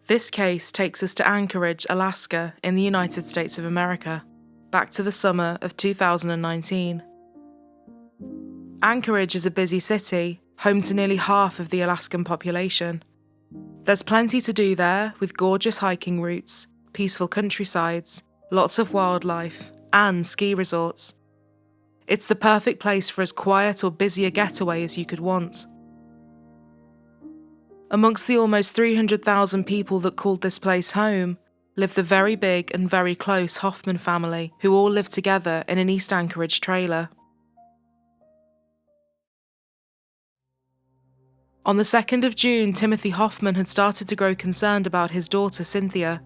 This case takes us to Anchorage, Alaska, in the United States of America, back to the summer of 2019. Anchorage is a busy city, home to nearly half of the Alaskan population. There's plenty to do there, with gorgeous hiking routes, peaceful countrysides, lots of wildlife, and ski resorts. It's the perfect place for as quiet or busy a getaway as you could want. Amongst the almost 300,000 people that called this place home, lived the very big and very close Hoffman family, who all lived together in an East Anchorage trailer. On the 2nd of June, Timothy Hoffman had started to grow concerned about his daughter, Cynthia.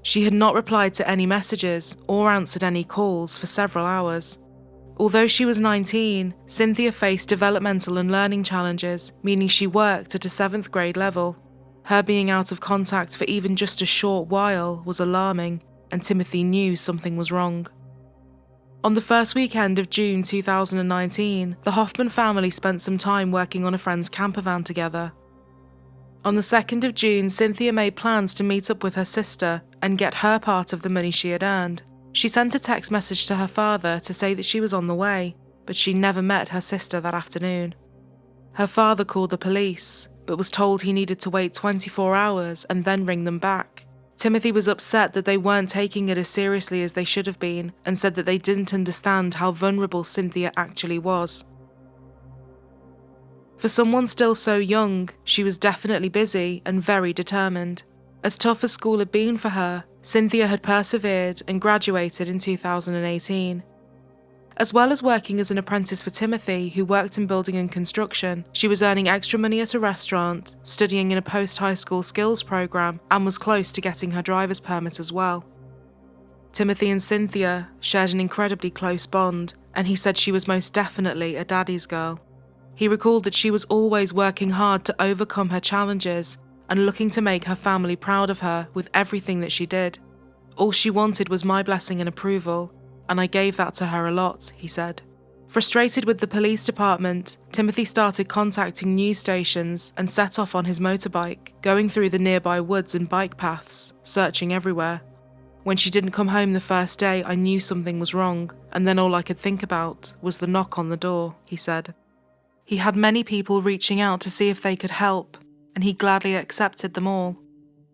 She had not replied to any messages or answered any calls for several hours. Although she was 19, Cynthia faced developmental and learning challenges, meaning she worked at a 7th grade level. Her being out of contact for even just a short while was alarming, and Timothy knew something was wrong. On the first weekend of June 2019, the Hoffman family spent some time working on a friend's campervan together. On the 2nd of June, Cynthia made plans to meet up with her sister and get her part of the money she had earned. She sent a text message to her father to say that she was on the way, but she never met her sister that afternoon. Her father called the police, but was told he needed to wait 24 hours and then ring them back. Timothy was upset that they weren't taking it as seriously as they should have been, and said that they didn't understand how vulnerable Cynthia actually was. For someone still so young, she was definitely busy and very determined. As tough as school had been for her, Cynthia had persevered and graduated in 2018. As well as working as an apprentice for Timothy, who worked in building and construction, she was earning extra money at a restaurant, studying in a post-high school skills program, and was close to getting her driver's permit as well. Timothy and Cynthia shared an incredibly close bond, and he said she was most definitely a daddy's girl. He recalled that she was always working hard to overcome her challenges and looking to make her family proud of her with everything that she did. All she wanted was my blessing and approval, and I gave that to her a lot, he said. Frustrated with the police department, Timothy started contacting news stations and set off on his motorbike, going through the nearby woods and bike paths, searching everywhere. When she didn't come home the first day, I knew something was wrong, and then all I could think about was the knock on the door, he said. He had many people reaching out to see if they could help, and he gladly accepted them all.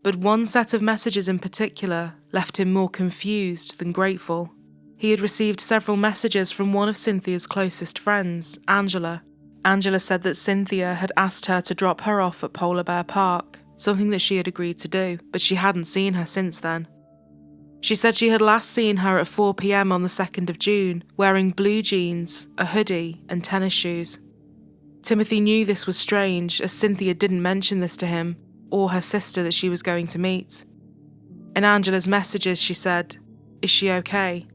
But one set of messages in particular left him more confused than grateful. He had received several messages from one of Cynthia's closest friends, Angela. Angela said that Cynthia had asked her to drop her off at Polar Bear Park, something that she had agreed to do, but she hadn't seen her since then. She said she had last seen her at 4 p.m. on the 2nd of June, wearing blue jeans, a hoodie, and tennis shoes. Timothy knew this was strange, as Cynthia didn't mention this to him, or her sister that she was going to meet. In Angela's messages, she said, "Is she okay?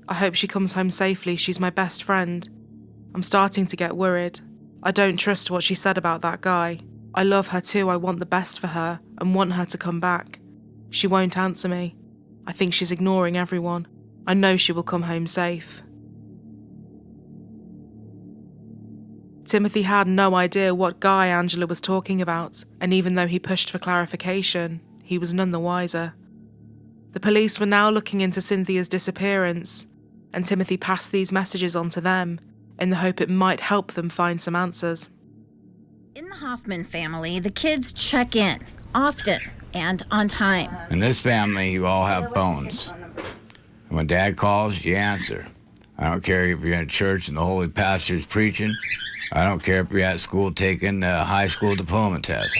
I hope she comes home safely, she's my best friend. I'm starting to get worried. I don't trust what she said about that guy. I love her too, I want the best for her, and want her to come back. She won't answer me. I think she's ignoring everyone. I know she will come home safe." Timothy had no idea what guy Angela was talking about, and even though he pushed for clarification, he was none the wiser. The police were now looking into Cynthia's disappearance, and Timothy passed these messages on to them, in the hope it might help them find some answers. In the Hoffman family, the kids check in, often and on time. In this family, you all have phones. When Dad calls, you answer. I don't care if you're in church and the holy pastor's preaching. I don't care if you're at school taking the high school diploma test.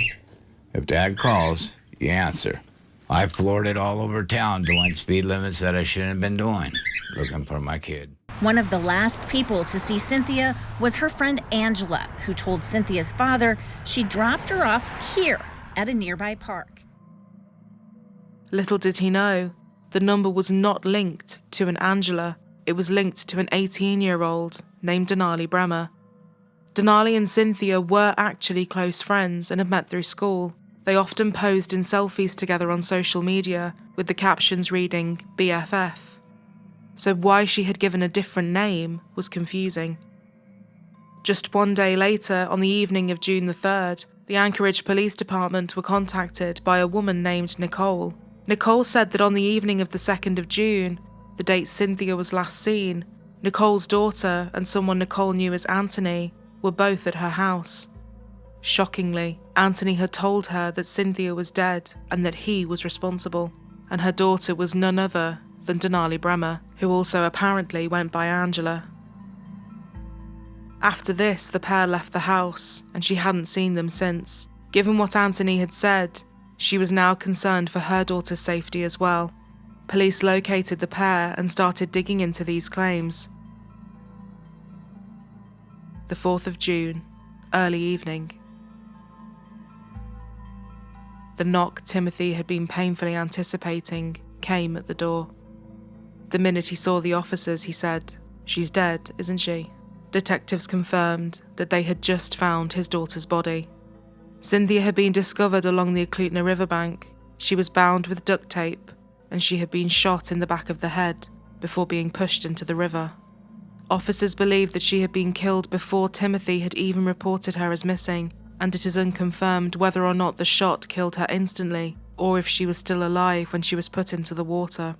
If Dad calls, you answer. I floored it all over town doing speed limits that I shouldn't have been doing, looking for my kid. One of the last people to see Cynthia was her friend Angela, who told Cynthia's father she dropped her off here at a nearby park. Little did he know, the number was not linked to an Angela. It was linked to an 18-year-old named Denali Brehmer. Denali and Cynthia were actually close friends and had met through school. They often posed in selfies together on social media, with the captions reading BFF. So why she had given a different name was confusing. Just one day later, on the evening of June the 3rd, the Anchorage Police Department were contacted by a woman named Nicole. Nicole said that on the evening of the 2nd of June, the date Cynthia was last seen, Nicole's daughter and someone Nicole knew as Anthony were both at her house. Shockingly, Anthony had told her that Cynthia was dead and that he was responsible, and her daughter was none other than Denali Brehmer, who also apparently went by Angela. After this, the pair left the house, and she hadn't seen them since. Given what Anthony had said, she was now concerned for her daughter's safety as well. Police located the pair and started digging into these claims. The 4th of June, early evening. The knock Timothy had been painfully anticipating came at the door. The minute he saw the officers, he said, "She's dead, isn't she?" Detectives confirmed that they had just found his daughter's body. Cynthia had been discovered along the Eklutna riverbank. She was bound with duct tape, and she had been shot in the back of the head before being pushed into the river. Officers believed that she had been killed before Timothy had even reported her as missing, and it is unconfirmed whether or not the shot killed her instantly, or if she was still alive when she was put into the water.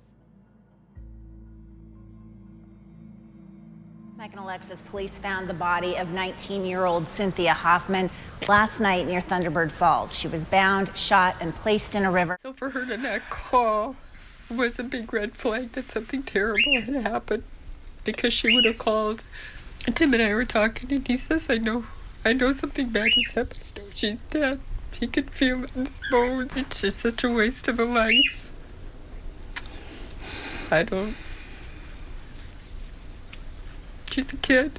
Mike and Alexis, police found the body of 19-year-old Cynthia Hoffman last night near Thunderbird Falls. She was bound, shot, and placed in a river. So for her to not call was a big red flag that something terrible had happened, because she would have called. And Tim and I were talking, and he says, I know something bad has happened. I know she's dead. He can feel it in his bones. It's just such a waste of a life. She's a kid.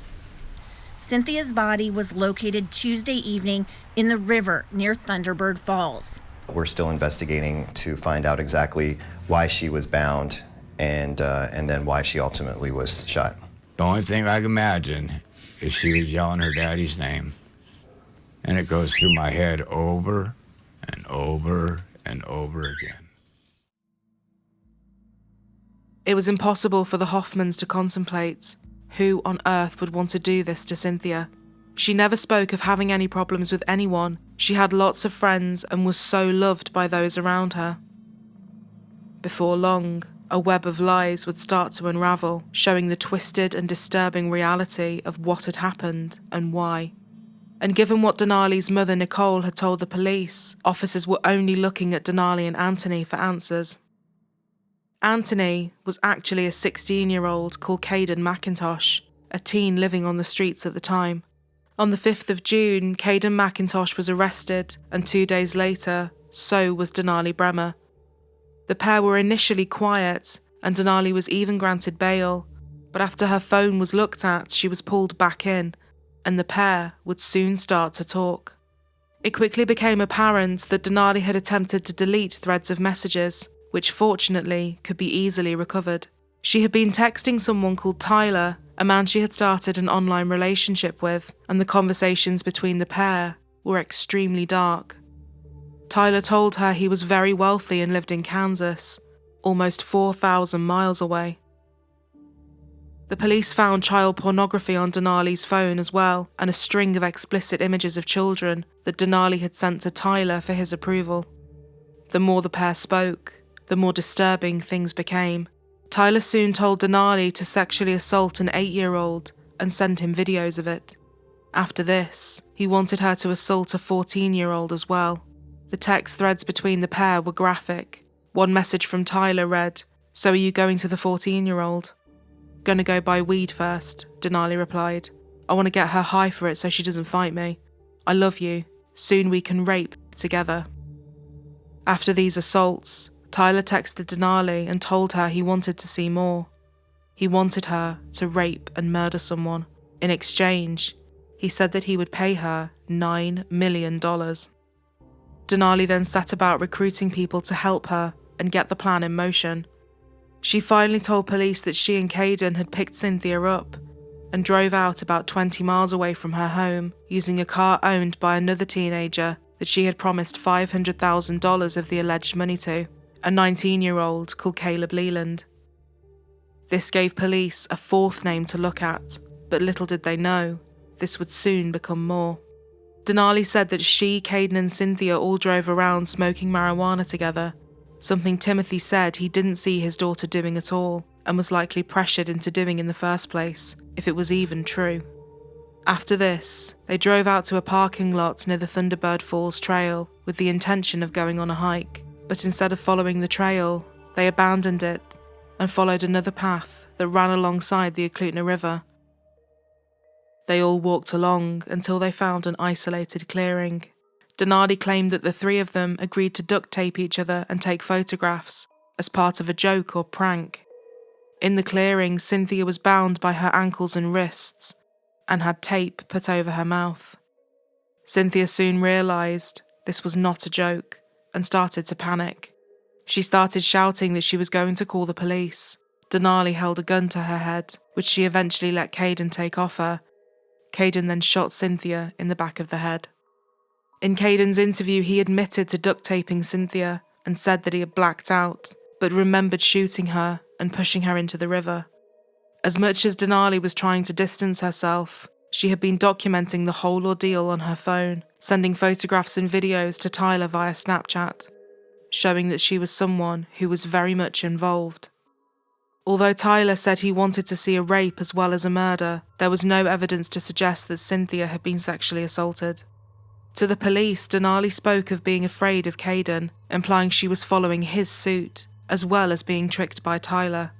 Cynthia's body was located Tuesday evening in the river near Thunderbird Falls. We're still investigating to find out exactly why she was bound and then why she ultimately was shot. The only thing I can imagine is she was yelling her daddy's name. And it goes through my head over and over and over again. It was impossible for the Hoffmans to contemplate. Who on earth would want to do this to Cynthia? She never spoke of having any problems with anyone. She had lots of friends and was so loved by those around her. Before long, a web of lies would start to unravel, showing the twisted and disturbing reality of what had happened and why. And given what Denali's mother Nicole had told the police, officers were only looking at Denali and Anthony for answers. Anthony was actually a 16-year-old called Caden McIntosh, a teen living on the streets at the time. On the 5th of June, Caden McIntosh was arrested, and 2 days later, so was Denali Brehmer. The pair were initially quiet, and Denali was even granted bail, but after her phone was looked at, she was pulled back in, and the pair would soon start to talk. It quickly became apparent that Denali had attempted to delete threads of messages, which fortunately could be easily recovered. She had been texting someone called Tyler, a man she had started an online relationship with, and the conversations between the pair were extremely dark. Tyler told her he was very wealthy and lived in Kansas, almost 4,000 miles away. The police found child pornography on Denali's phone as well, and a string of explicit images of children that Denali had sent to Tyler for his approval. The more the pair spoke, the more disturbing things became. Tyler soon told Denali to sexually assault an 8-year-old and send him videos of it. After this, he wanted her to assault a 14-year-old as well. The text threads between the pair were graphic. One message from Tyler read, "So are you going to the 14-year-old? Gonna go buy weed first," Denali replied. "I want to get her high for it so she doesn't fight me. I love you. Soon we can rape together." After these assaults, Tyler texted Denali and told her he wanted to see more. He wanted her to rape and murder someone. In exchange, he said that he would pay her $9 million. Denali then set about recruiting people to help her and get the plan in motion. She finally told police that she and Caden had picked Cynthia up, and drove out about 20 miles away from her home using a car owned by another teenager that she had promised $500,000 of the alleged money to, a 19-year-old called Caleb Leland. This gave police a fourth name to look at, but little did they know, this would soon become more. Denali said that she, Caden and Cynthia all drove around smoking marijuana together, something Timothy said he didn't see his daughter doing at all and was likely pressured into doing in the first place, if it was even true. After this, they drove out to a parking lot near the Thunderbird Falls Trail with the intention of going on a hike, but instead of following the trail, they abandoned it and followed another path that ran alongside the Eklutna River. They all walked along until they found an isolated clearing. Denali claimed that the three of them agreed to duct tape each other and take photographs as part of a joke or prank. In the clearing, Cynthia was bound by her ankles and wrists and had tape put over her mouth. Cynthia soon realised this was not a joke and started to panic. She started shouting that she was going to call the police. Denali held a gun to her head, which she eventually let Caden take off her. Caden then shot Cynthia in the back of the head. In Caden's interview, he admitted to duct taping Cynthia and said that he had blacked out, but remembered shooting her and pushing her into the river. As much as Denali was trying to distance herself, she had been documenting the whole ordeal on her phone, sending photographs and videos to Tyler via Snapchat, showing that she was someone who was very much involved. Although Tyler said he wanted to see a rape as well as a murder, there was no evidence to suggest that Cynthia had been sexually assaulted. To the police, Denali spoke of being afraid of Caden, implying she was following his suit, as well as being tricked by Tyler.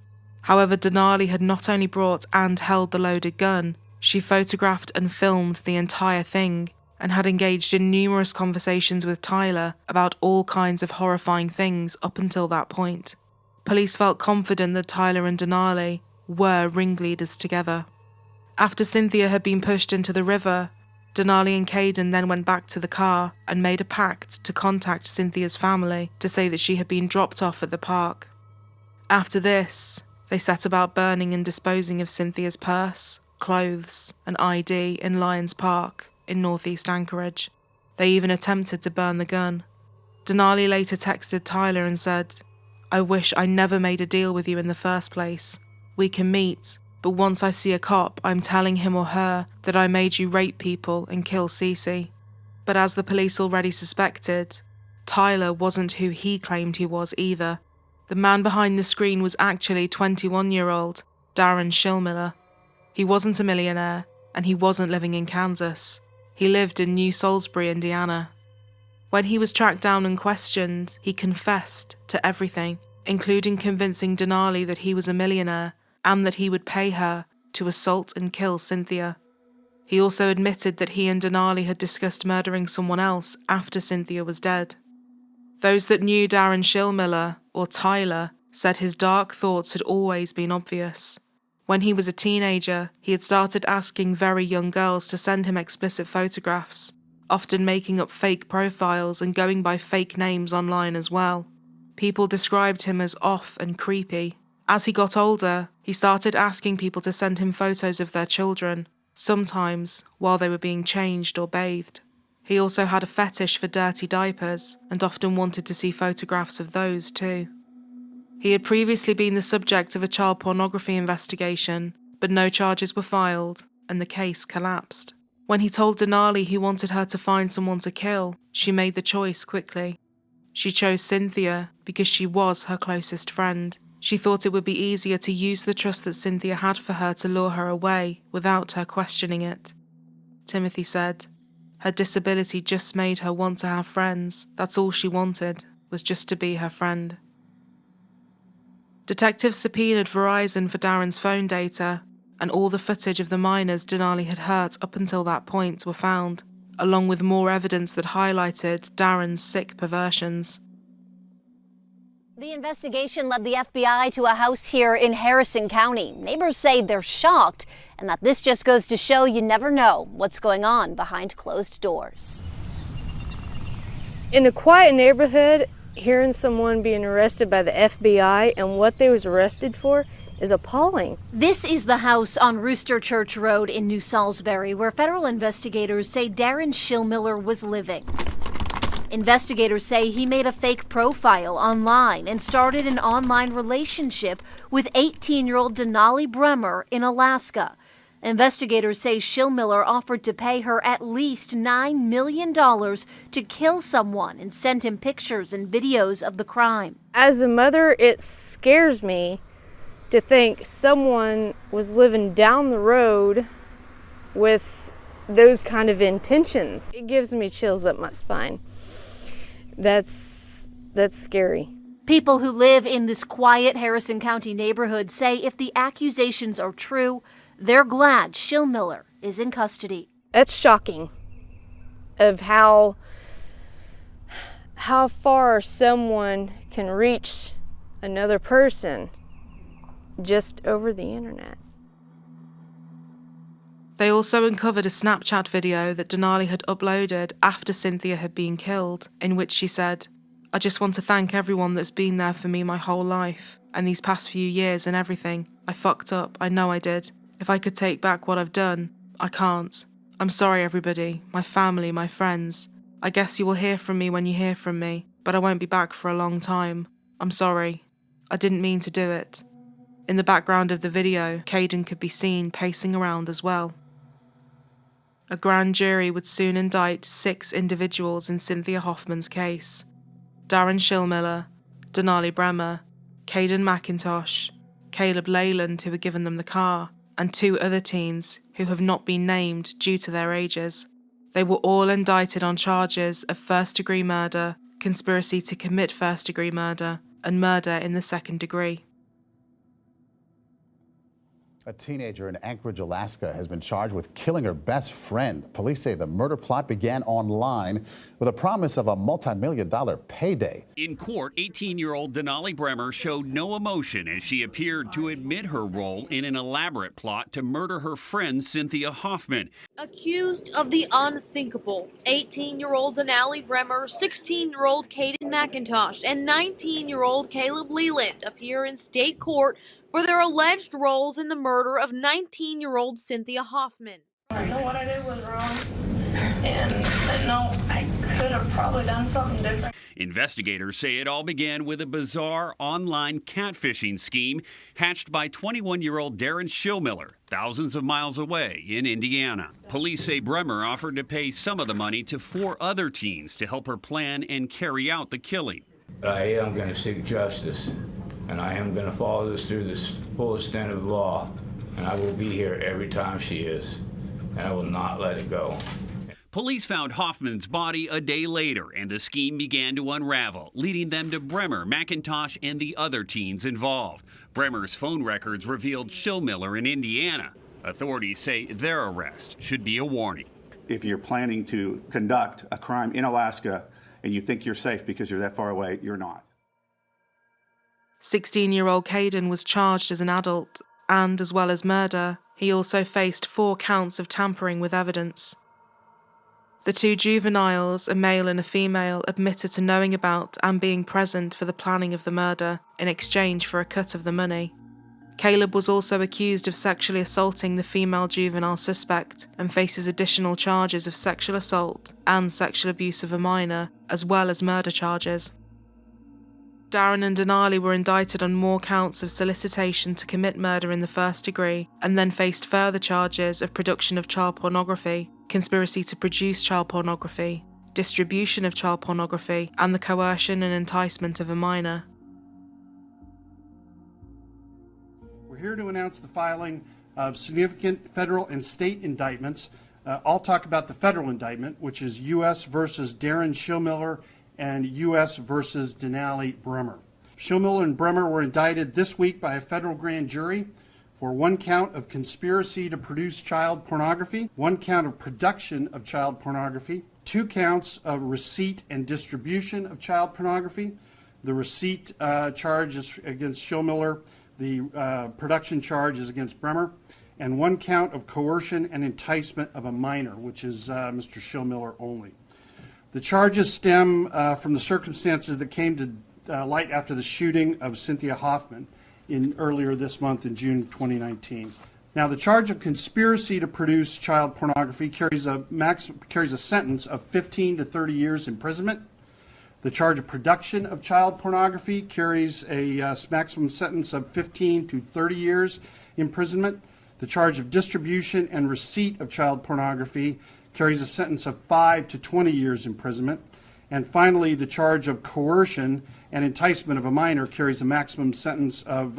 However, Denali had not only brought and held the loaded gun, she photographed and filmed the entire thing, and had engaged in numerous conversations with Tyler about all kinds of horrifying things up until that point. Police felt confident that Tyler and Denali were ringleaders together. After Cynthia had been pushed into the river, Denali and Caden then went back to the car and made a pact to contact Cynthia's family to say that she had been dropped off at the park. After this, they set about burning and disposing of Cynthia's purse, clothes, and ID in Lyons Park in northeast Anchorage. They even attempted to burn the gun. Denali later texted Tyler and said, "I wish I never made a deal with you in the first place. We can meet, but once I see a cop, I'm telling him or her that I made you rape people and kill Cece." But as the police already suspected, Tyler wasn't who he claimed he was either. The man behind the screen was actually 21-year-old Darin Schilmiller. He wasn't a millionaire, and he wasn't living in Kansas. He lived in New Salisbury, Indiana. When he was tracked down and questioned, he confessed to everything, including convincing Denali that he was a millionaire and that he would pay her to assault and kill Cynthia. He also admitted that he and Denali had discussed murdering someone else after Cynthia was dead. Those that knew Darin Schilmiller, or Tyler, said his dark thoughts had always been obvious. When he was a teenager, he had started asking very young girls to send him explicit photographs, often making up fake profiles and going by fake names online as well. People described him as off and creepy. As he got older, he started asking people to send him photos of their children, sometimes while they were being changed or bathed. He also had a fetish for dirty diapers and often wanted to see photographs of those too. He had previously been the subject of a child pornography investigation, but no charges were filed and the case collapsed. When he told Denali he wanted her to find someone to kill, she made the choice quickly. She chose Cynthia because she was her closest friend. She thought it would be easier to use the trust that Cynthia had for her to lure her away without her questioning it. Timothy said, "Her disability just made her want to have friends. That's all she wanted, was just to be her friend." Detectives subpoenaed Verizon for Darin's phone data, and all the footage of the minors Denali had hurt up until that point were found, along with more evidence that highlighted Darin's sick perversions. The investigation led the FBI to a house here in Harrison County. Neighbors say they're shocked, and that this just goes to show you never know what's going on behind closed doors. In a quiet neighborhood, hearing someone being arrested by the FBI and what they was arrested for, is appalling. This is the house on Rooster Church Road in New Salisbury where federal investigators say Darin Schilmiller was living. Investigators say he made a fake profile online and started an online relationship with 18-year-old Denali Brehmer in Alaska. Investigators say Schilmiller offered to pay her at least $9 million to kill someone and send him pictures and videos of the crime. As a mother, it scares me to think someone was living down the road with those kind of intentions. It gives me chills up my spine. That's scary. People who live in this quiet Harrison County neighborhood say if the accusations are true, they're glad Schilmiller is in custody. That's shocking of how far someone can reach another person just over the internet. They also uncovered a Snapchat video that Denali had uploaded after Cynthia had been killed, in which she said, "I just want to thank everyone that's been there for me my whole life, and these past few years and everything. I fucked up, I know I did. If I could take back what I've done, I can't. I'm sorry everybody, my family, my friends. I guess you will hear from me when you hear from me, but I won't be back for a long time. I'm sorry. I didn't mean to do it." In the background of the video, Caden could be seen pacing around as well. A grand jury would soon indict 6 individuals in Cynthia Hoffman's case: Darin Schilmiller, Denali Brehmer, Caden McIntosh, Caleb Leyland, who had given them the car, and 2 other teens who have not been named due to their ages. They were all indicted on charges of first-degree murder, conspiracy to commit first-degree murder, and murder in the second degree. A teenager in Anchorage, Alaska, has been charged with killing her best friend. Police say the murder plot began online with a promise of a multi-million-dollar payday. In court, 18-year-old Denali Brehmer showed no emotion as she appeared to admit her role in an elaborate plot to murder her friend Cynthia Hoffman. Accused of the unthinkable, 18-year-old Denali Brehmer, 16-year-old Caden McIntosh, and 19-year-old Caleb Leyland appear in state court for their alleged roles in the murder of 19-year-old Cynthia Hoffman. I know what I did was wrong, and I know I could have probably done something different. Investigators say it all began with a bizarre online catfishing scheme hatched by 21-year-old Darin Schilmiller, thousands of miles away in Indiana. Police say Brehmer offered to pay some of the money to 4 other teens to help her plan and carry out the killing. I am going to seek justice, and I am going to follow this through the full extent of the law, and I will be here every time she is, and I will not let it go. Police found Hoffman's body a day later, and the scheme began to unravel, leading them to Brehmer, McIntosh, and the other teens involved. Brehmer's phone records revealed Schilmiller in Indiana. Authorities say their arrest should be a warning. If you're planning to conduct a crime in Alaska and you think you're safe because you're that far away, you're not. 16-year-old Caden was charged as an adult, and as well as murder, he also faced 4 counts of tampering with evidence. The 2 juveniles, a male and a female, admitted to knowing about and being present for the planning of the murder in exchange for a cut of the money. Caleb was also accused of sexually assaulting the female juvenile suspect and faces additional charges of sexual assault and sexual abuse of a minor, as well as murder charges. Darin and Denali were indicted on more counts of solicitation to commit murder in the first degree, and then faced further charges of production of child pornography, conspiracy to produce child pornography, distribution of child pornography, and the coercion and enticement of a minor. We're here to announce the filing of significant federal and state indictments. I'll talk about the federal indictment, which is U.S. versus Darin Schilmiller and U.S. versus Denali Brehmer. Schilmiller and Brehmer were indicted this week by a federal grand jury for 1 count of conspiracy to produce child pornography, 1 count of production of child pornography, 2 counts of receipt and distribution of child pornography. The receipt charge is against Schilmiller, the production charge is against Brehmer, and 1 count of coercion and enticement of a minor, which is Mr. Schilmiller only. The charges stem from the circumstances that came to light after the shooting of Cynthia Hoffman, earlier this month in June 2019. Now, the charge of conspiracy to produce child pornography carries a sentence of 15 to 30 years imprisonment. The charge of production of child pornography carries a maximum sentence of 15 to 30 years imprisonment. The charge of distribution and receipt of child pornography carries a sentence of 5 to 20 years imprisonment. And finally, the charge of coercion and enticement of a minor carries a maximum sentence of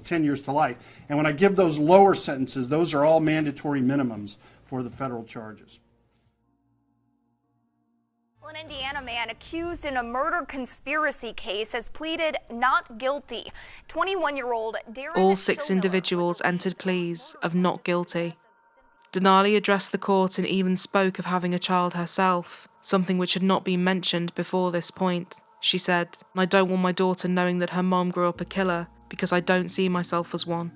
10 years to life. And when I give those lower sentences, those are all mandatory minimums for the federal charges. An Indiana man accused in a murder conspiracy case has pleaded not guilty. 21-year-old Darin All 6 Schilmiller individuals entered pleas of not guilty. Denali addressed the court and even spoke of having a child herself, something which had not been mentioned before this point. She said, "I don't want my daughter knowing that her mom grew up a killer because I don't see myself as one."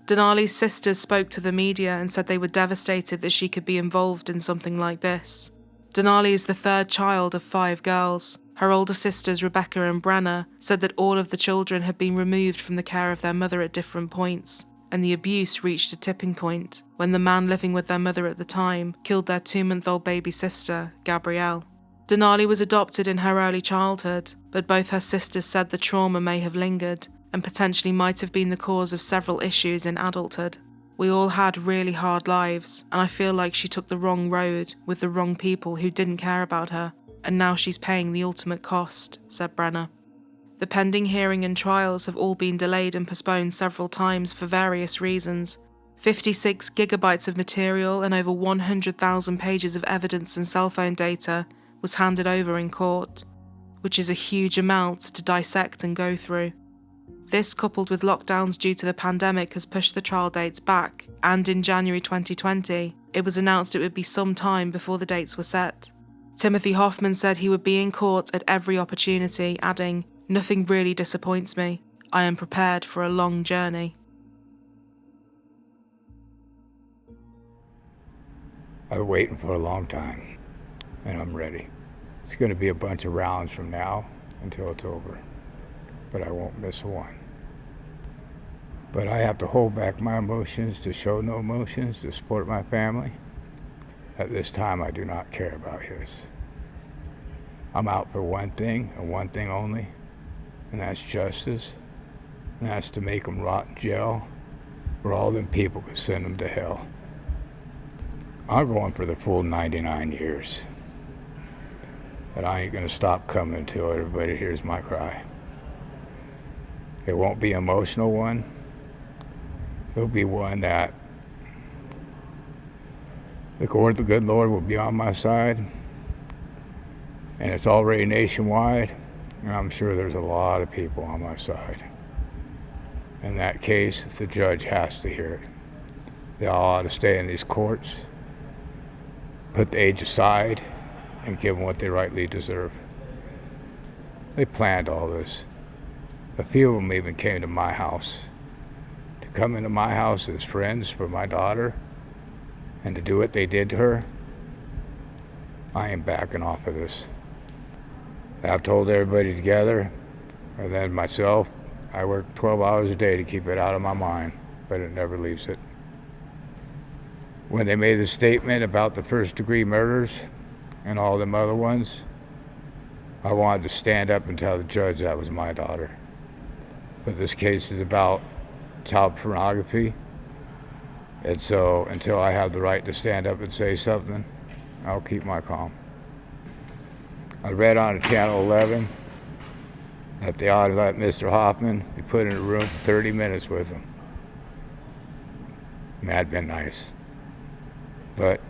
Denali's sisters spoke to the media and said they were devastated that she could be involved in something like this. Denali is the 3rd child of 5 girls. Her older sisters, Rebecca and Brenna, said that all of the children had been removed from the care of their mother at different points, and the abuse reached a tipping point when the man living with their mother at the time killed their 2-month-old baby sister, Gabrielle. Denali was adopted in her early childhood, but both her sisters said the trauma may have lingered and potentially might have been the cause of several issues in adulthood. "We all had really hard lives, and I feel like she took the wrong road with the wrong people who didn't care about her, and now she's paying the ultimate cost," said Brenner. The pending hearing and trials have all been delayed and postponed several times for various reasons. 56 gigabytes of material and over 100,000 pages of evidence and cell phone data was handed over in court, which is a huge amount to dissect and go through. This, coupled with lockdowns due to the pandemic, has pushed the trial dates back, and in January 2020, it was announced it would be some time before the dates were set. Cynthia Hoffman said he would be in court at every opportunity, adding, "Nothing really disappoints me. I am prepared for a long journey." I've been waiting for a long time, and I'm ready. It's going to be a bunch of rounds from now until it's over, but I won't miss one. But I have to hold back my emotions to show no emotions to support my family. At this time, I do not care about his. I'm out for one thing and one thing only, and that's justice, and that's to make them rot in jail where all them people could send them to hell. I'm going for the full 99 years. But I ain't gonna stop coming until everybody hears my cry. It won't be an emotional one. It'll be one that the good Lord will be on my side, and it's already nationwide, and I'm sure there's a lot of people on my side. In that case, the judge has to hear it. They all ought to stay in these courts, put the age aside, and give them what they rightly deserve. They planned all this. A few of them even came to my house. To come into my house as friends for my daughter and to do what they did to her, I am backing off of this. I've told everybody together, and then myself, I work 12 hours a day to keep it out of my mind, but it never leaves it. When they made the statement about the first-degree murders and all them other ones, I wanted to stand up and tell the judge that was my daughter. But this case is about child pornography, and so until I have the right to stand up and say something, I'll keep my calm. I read on Channel 11 that they ought to let Mr. Hoffman be put in a room for 30 minutes with him. And that'd been nice. But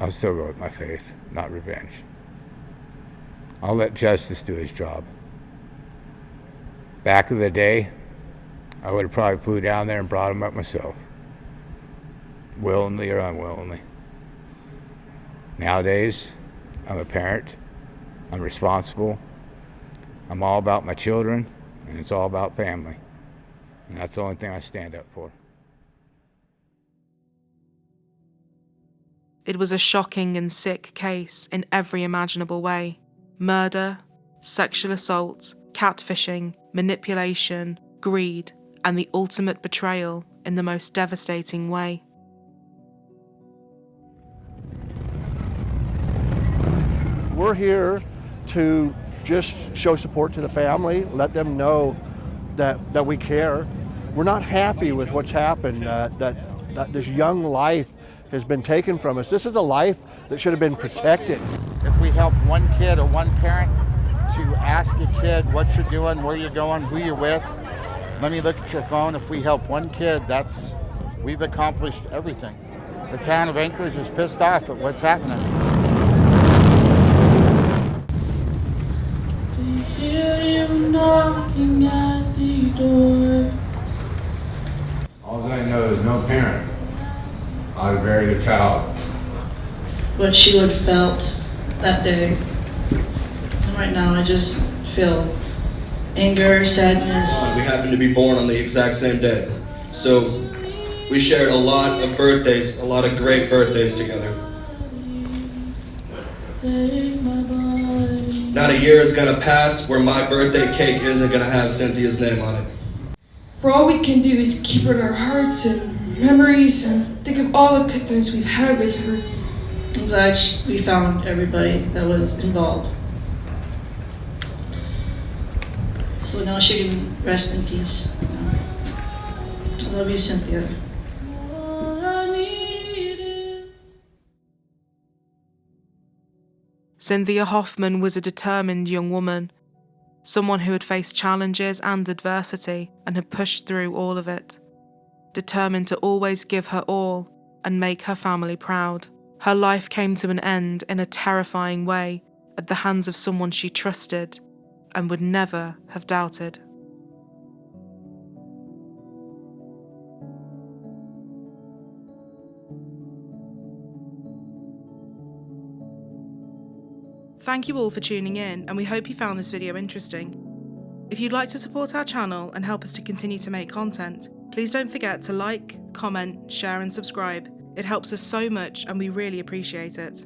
I'll still go with my faith, not revenge. I'll let justice do his job. Back in the day, I would have probably flew down there and brought him up myself, willingly or unwillingly. Nowadays, I'm a parent, I'm responsible, I'm all about my children, and it's all about family. And that's the only thing I stand up for. It was a shocking and sick case in every imaginable way. Murder, sexual assault, catfishing, manipulation, greed, and the ultimate betrayal in the most devastating way. We're here to just show support to the family, let them know that we care. We're not happy with what's happened, that this young life has been taken from us. This is a life that should have been protected. If we help one kid or one parent to ask a kid what you're doing, where you're going, who you're with, let me look at your phone. If we help one kid, we've accomplished everything. The town of Anchorage is pissed off at what's happening. To hear you knocking at the door. All I know is no parent ought to bury the child. What she would have felt that day. And right now I just feel anger, sadness. We happened to be born on the exact same day. So we shared a lot of birthdays, a lot of great birthdays together. Not a year is gonna pass where my birthday cake isn't gonna have Cynthia's name on it. For all we can do is keep her in our hearts and memories and think of all the good times we've had with her. I'm glad we found everybody that was involved. So now she can rest in peace. I love you, Cynthia. Cynthia Hoffman was a determined young woman, someone who had faced challenges and adversity and had pushed through all of it, determined to always give her all and make her family proud. Her life came to an end in a terrifying way at the hands of someone she trusted and would never have doubted. Thank you all for tuning in, and we hope you found this video interesting. If you'd like to support our channel and help us to continue to make content, please don't forget to like, comment, share and subscribe. It helps us so much and we really appreciate it.